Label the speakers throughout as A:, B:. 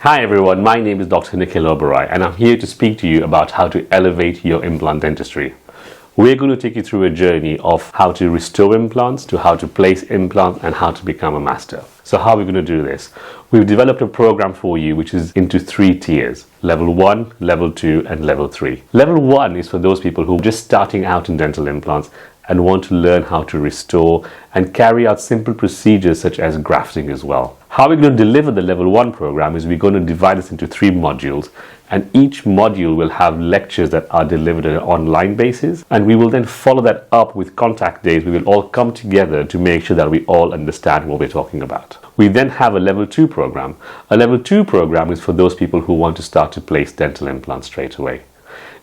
A: Hi everyone, my name is Dr. Nikhil Oberai and I'm here to speak to you about how to elevate your implant dentistry. We're going to take you through a journey of how to restore implants, to how to place implants and how to become a master. So how are we going to do this? We've developed a program for you which is into 3 tiers: level 1, level 2 and level 3. Level 1 is for those people who are just starting out in dental implants and want to learn how to restore and carry out simple procedures such as grafting as well. How we're going to deliver the level 1 program is we're going to divide this into 3 modules, and each module will have lectures that are delivered on an online basis, and we will then follow that up with contact days. We will all come together to make sure that we all understand what we're talking about. We then have a level 2 program. A level 2 program is for those people who want to start to place dental implants straight away.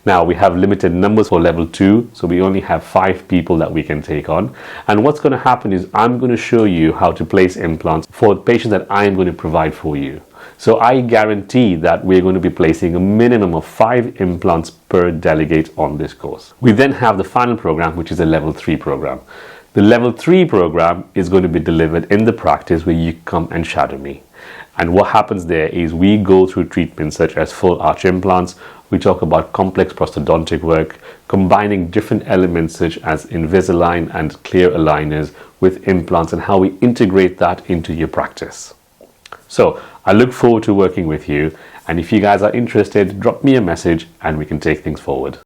A: Now, we have limited numbers for level 2, so we only have 5 people that we can take on. And what's going to happen is I'm going to show you how to place implants for the patients that I'm going to provide for you. So I guarantee that we're going to be placing a minimum of 5 implants per delegate on this course. We then have the final program, which is a level 3 program. The level 3 program is going to be delivered in the practice where you come and shadow me. And what happens there is we go through treatments such as full arch implants. We talk about complex prosthodontic work, combining different elements such as Invisalign and clear aligners with implants and how we integrate that into your practice. So I look forward to working with you. And if you guys are interested, drop me a message and we can take things forward.